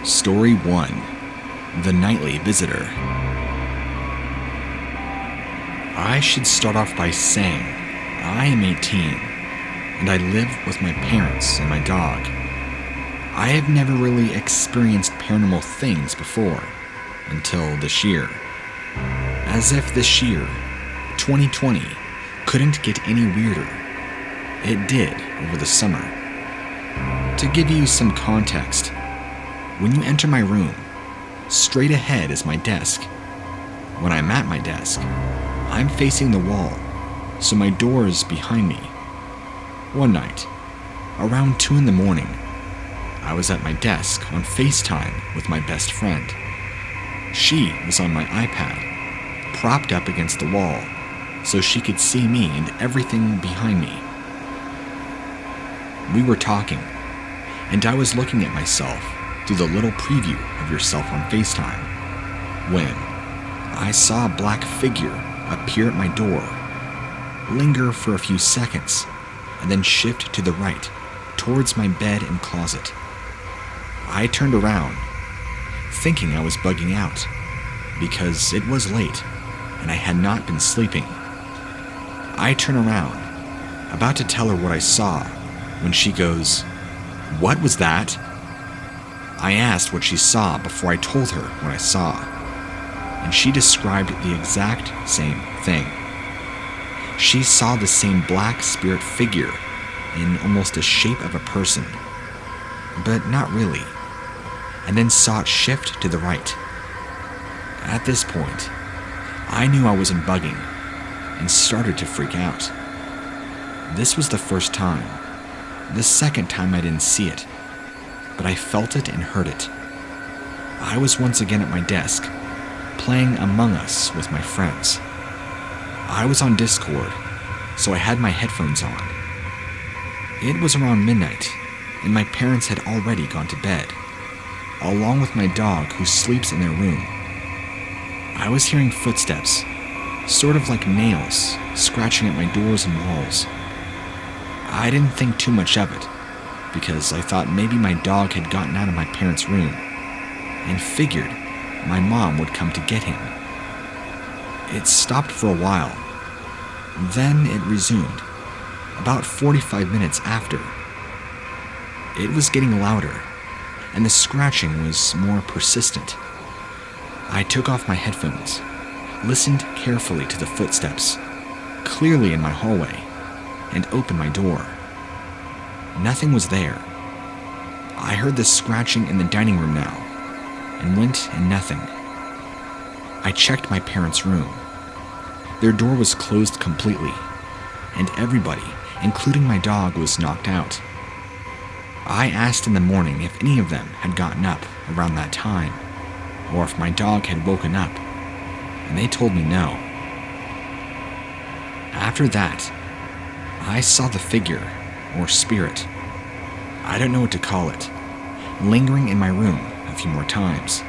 Story 1. The Nightly Visitor. I should start off by saying I am 18, and I live with my parents and my dog. I have never really experienced paranormal things before, until this year. As if this year, 2020, couldn't get any weirder. It did over the summer. To give you some context, when you enter my room, straight ahead is my desk. When I'm at my desk, I'm facing the wall, so my door is behind me. One night, around 2 a.m, I was at my desk on FaceTime with my best friend. She was on my iPad, propped up against the wall, so she could see me and everything behind me. We were talking, and I was looking at myself through the little preview of yourself on FaceTime, when I saw a black figure appear at my door, linger for a few seconds, and then shift to the right, towards my bed and closet. I turned around, thinking I was bugging out, because it was late, and I had not been sleeping. I turn around, about to tell her what I saw, when she goes, "What was that?" I asked what she saw before I told her what I saw, and she described the exact same thing. She saw the same black spirit figure in almost the shape of a person, but not really, and then saw it shift to the right. At this point, I knew I wasn't bugging and started to freak out. This was the first time. The second time I didn't see it, but I felt it and heard it. I was once again at my desk, playing Among Us with my friends. I was on Discord, so I had my headphones on. It was around midnight, and my parents had already gone to bed, along with my dog who sleeps in their room. I was hearing footsteps, sort of like nails, scratching at my doors and walls. I didn't think too much of it, because I thought maybe my dog had gotten out of my parents' room, and figured my mom would come to get him. It stopped for a while. Then it resumed, about 45 minutes after. It was getting louder, and the scratching was more persistent. I took off my headphones, listened carefully to the footsteps, clearly in my hallway, and opened my door. Nothing was there. I heard the scratching in the dining room now, and went and nothing. I checked my parents' room. Their door was closed completely, and everybody, including my dog, was knocked out. I asked in the morning if any of them had gotten up around that time, or if my dog had woken up, and they told me no. After that, I saw the figure, or spirit, I don't know what to call it, lingering in my room a few more times.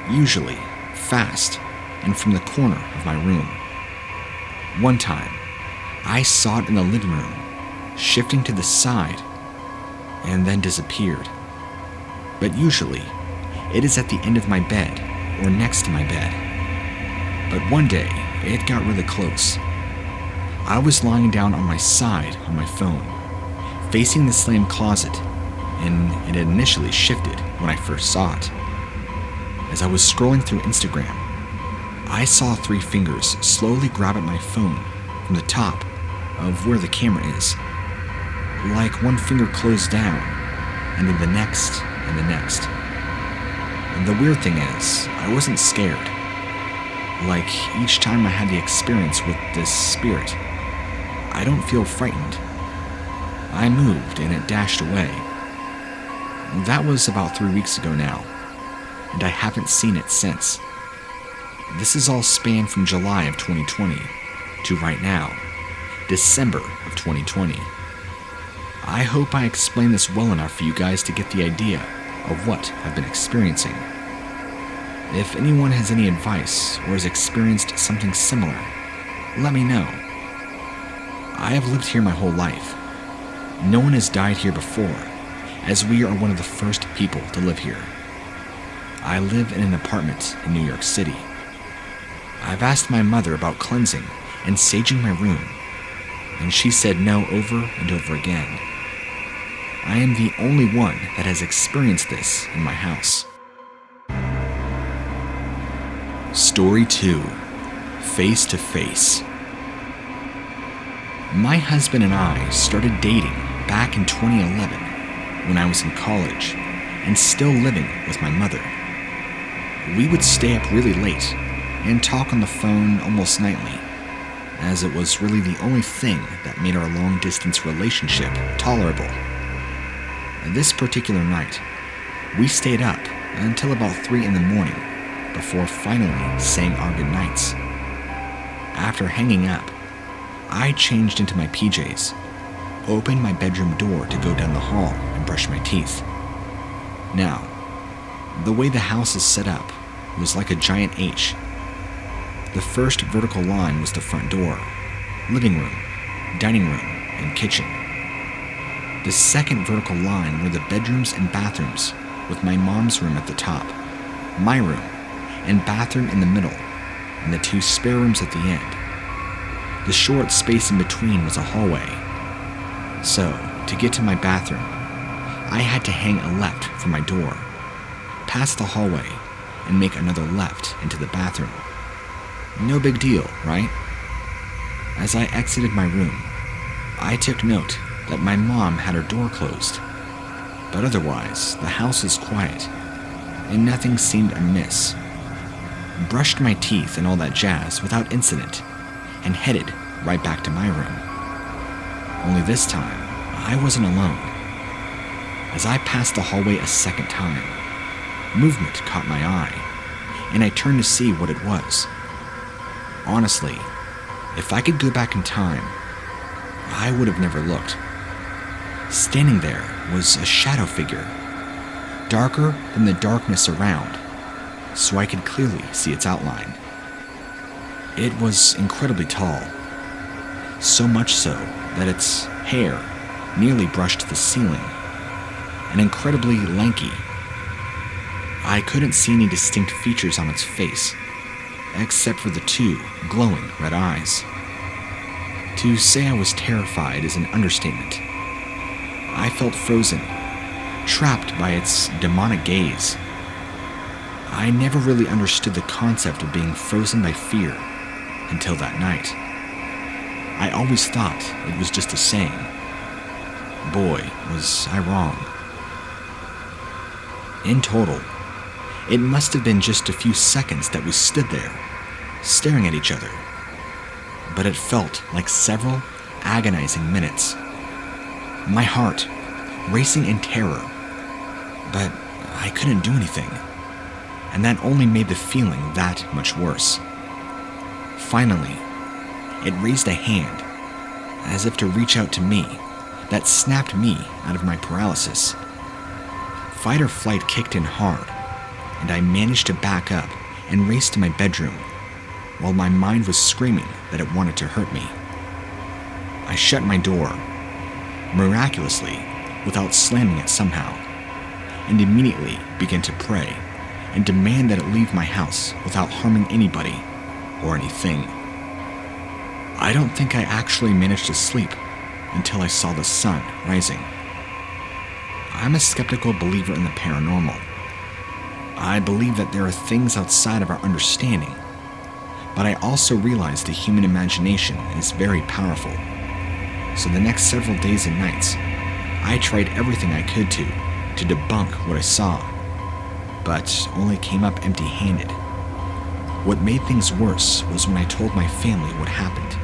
Usually, fast, and from the corner of my room. One time, I saw it in the living room, shifting to the side, and then disappeared. But usually, it is at the end of my bed, or next to my bed. But one day, it got really close. I was lying down on my side on my phone, facing the slammed closet, and it had initially shifted when I first saw it. As I was scrolling through Instagram, I saw 3 fingers slowly grab at my phone from the top of where the camera is. Like one finger closed down, and then the next, and the next. And the weird thing is, I wasn't scared. Like each time I had the experience with this spirit, I don't feel frightened. I moved and it dashed away. That was about 3 weeks ago now, and I haven't seen it since. This is all spanned from July of 2020 to right now, December of 2020. I hope I explained this well enough for you guys to get the idea of what I've been experiencing. If anyone has any advice or has experienced something similar, let me know. I have lived here my whole life. No one has died here before, as we are one of the first people to live here. I live in an apartment in New York City. I've asked my mother about cleansing and saging my room, and she said no over and over again. I am the only one that has experienced this in my house. Story 2. Face to Face. My husband and I started dating back in 2011 when I was in college and still living with my mother. We would stay up really late and talk on the phone almost nightly, as it was really the only thing that made our long-distance relationship tolerable. This particular night, we stayed up until about 3 in the morning before finally saying our goodnights. After hanging up, I changed into my PJs, opened my bedroom door to go down the hall and brush my teeth. Now, the way the house is set up was like a giant H. The first vertical line was the front door, living room, dining room, and kitchen. The second vertical line were the bedrooms and bathrooms, with my mom's room at the top, my room, and bathroom in the middle, and the 2 spare rooms at the end. The short space in between was a hallway. So, to get to my bathroom, I had to hang a left from my door, pass the hallway, and make another left into the bathroom. No big deal, right? As I exited my room, I took note that my mom had her door closed, but otherwise the house was quiet, and nothing seemed amiss. Brushed my teeth and all that jazz without incident, and headed right back to my room. Only this time, I wasn't alone. As I passed the hallway a second time, movement caught my eye, and I turned to see what it was. Honestly, if I could go back in time, I would have never looked. Standing there was a shadow figure, darker than the darkness around, so I could clearly see its outline. It was incredibly tall, so much so that its hair nearly brushed the ceiling, and incredibly lanky. I couldn't see any distinct features on its face, except for the 2 glowing red eyes. To say I was terrified is an understatement. I felt frozen, trapped by its demonic gaze. I never really understood the concept of being frozen by fear until that night. I always thought it was just a saying. Boy, was I wrong. In total, it must have been just a few seconds that we stood there, staring at each other. But it felt like several agonizing minutes. My heart racing in terror, but I couldn't do anything, and that only made the feeling that much worse. Finally, it raised a hand, as if to reach out to me, that snapped me out of my paralysis. Fight or flight kicked in hard, and I managed to back up and race to my bedroom, while my mind was screaming that it wanted to hurt me. I shut my door, miraculously, without slamming it somehow, and immediately began to pray and demand that it leave my house without harming anybody or anything. I don't think I actually managed to sleep until I saw the sun rising. I'm a skeptical believer in the paranormal. I believe that there are things outside of our understanding, but I also realize the human imagination is very powerful. So the next several days and nights, I tried everything I could to debunk what I saw, but only came up empty-handed. What made things worse was when I told my family what happened.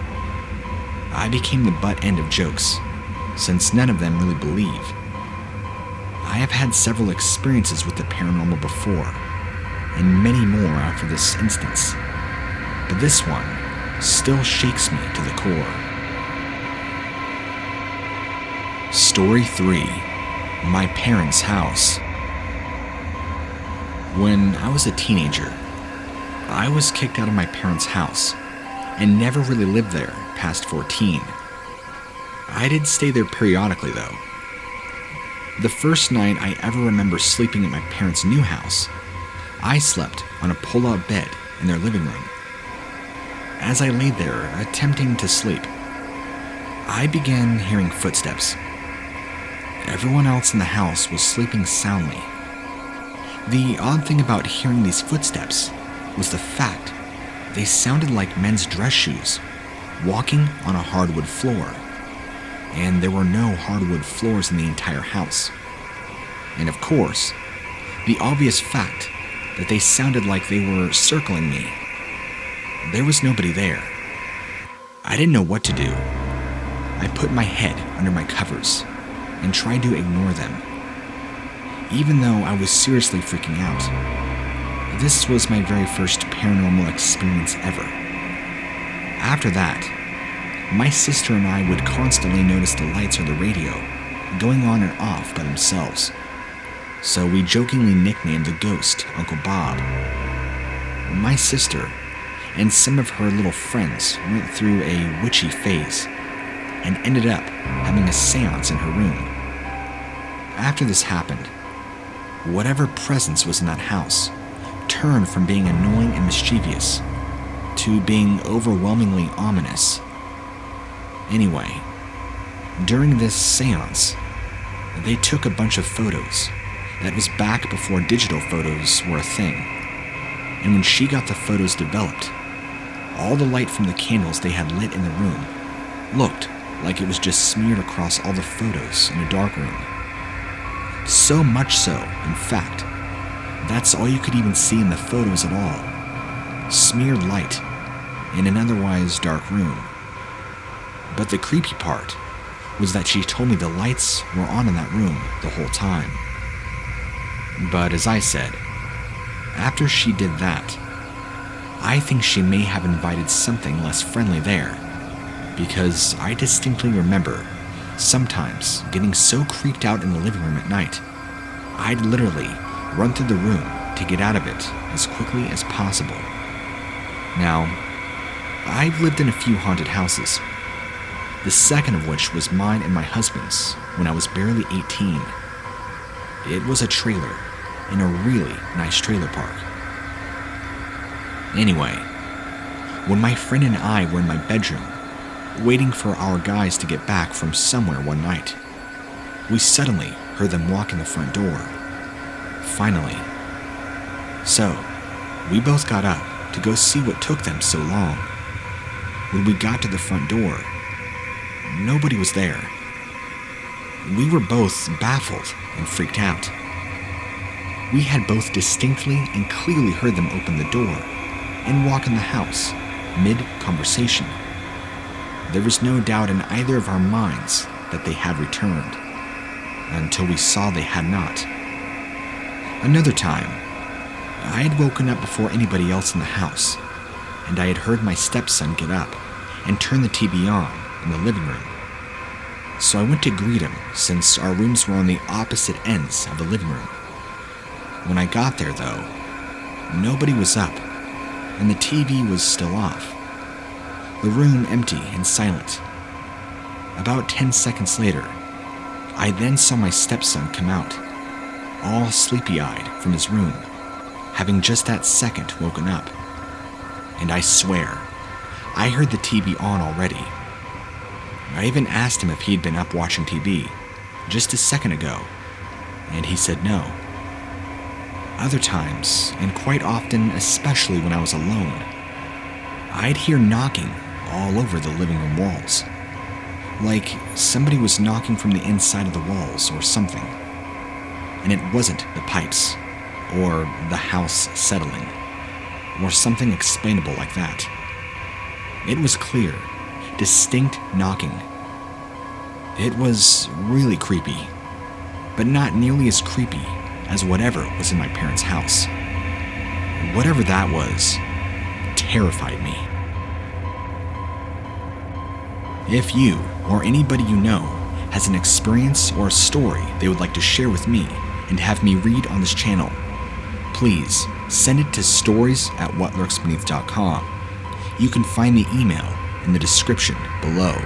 I became the butt end of jokes, since none of them really believe. I have had several experiences with the paranormal before, and many more after this instance, but this one still shakes me to the core. Story 3. My parents' house. When I was a teenager, I was kicked out of my parents' house and never really lived there past 14. I did stay there periodically though. The first night I ever remember sleeping at my parents' new house, I slept on a pull-out bed in their living room. As I lay there, attempting to sleep, I began hearing footsteps. Everyone else in the house was sleeping soundly. The odd thing about hearing these footsteps was the fact they sounded like men's dress shoes walking on a hardwood floor, and there were no hardwood floors in the entire house. And of course, the obvious fact that they sounded like they were circling me. There was nobody there. I didn't know what to do. I put my head under my covers and tried to ignore them, even though I was seriously freaking out. This was my very first paranormal experience ever. After that, my sister and I would constantly notice the lights or the radio going on and off by themselves, so we jokingly nicknamed the ghost Uncle Bob. My sister and some of her little friends went through a witchy phase and ended up having a seance in her room. After this happened, whatever presence was in that house turned from being annoying and mischievous to being overwhelmingly ominous. Anyway, during this seance, they took a bunch of photos. That was back before digital photos were a thing. And when she got the photos developed, all the light from the candles they had lit in the room looked like it was just smeared across all the photos in a dark room. So much so, in fact, that's all you could even see in the photos at all. Smeared light in an otherwise dark room. But the creepy part was that she told me the lights were on in that room the whole time. But as I said, after she did that, I think she may have invited something less friendly there, because I distinctly remember sometimes getting so creeped out in the living room at night, I'd literally run through the room to get out of it as quickly as possible. Now, I've lived in a few haunted houses, the second of which was mine and my husband's when I was barely 18. It was a trailer in a really nice trailer park. Anyway, when my friend and I were in my bedroom, waiting for our guys to get back from somewhere one night, we suddenly heard them walk in the front door. Finally. So, we both got up to go see what took them so long. When we got to the front door, nobody was there. We were both baffled and freaked out. We had both distinctly and clearly heard them open the door and walk in the house, mid-conversation. There was no doubt in either of our minds that they had returned, until we saw they had not. Another time, I had woken up before anybody else in the house, and I had heard my stepson get up and turn the TV on in the living room. So I went to greet him, since our rooms were on the opposite ends of the living room. When I got there, though, nobody was up, and the TV was still off. The room empty and silent. About 10 seconds later, I then saw my stepson come out, all sleepy-eyed from his room, having just that second woken up. And I swear, I heard the TV on already. I even asked him if he'd been up watching TV just a second ago, and he said no. Other times, and quite often, especially when I was alone, I'd hear knocking all over the living room walls, like somebody was knocking from the inside of the walls or something. And it wasn't the pipes, or the house settling, or something explainable like that. It was clear, distinct knocking. It was really creepy, but not nearly as creepy as whatever was in my parents' house. Whatever that was, terrified me. If you, or anybody you know, has an experience or a story they would like to share with me and have me read on this channel, please send it to stories@whatlurksbeneath.com. You can find the email in the description below.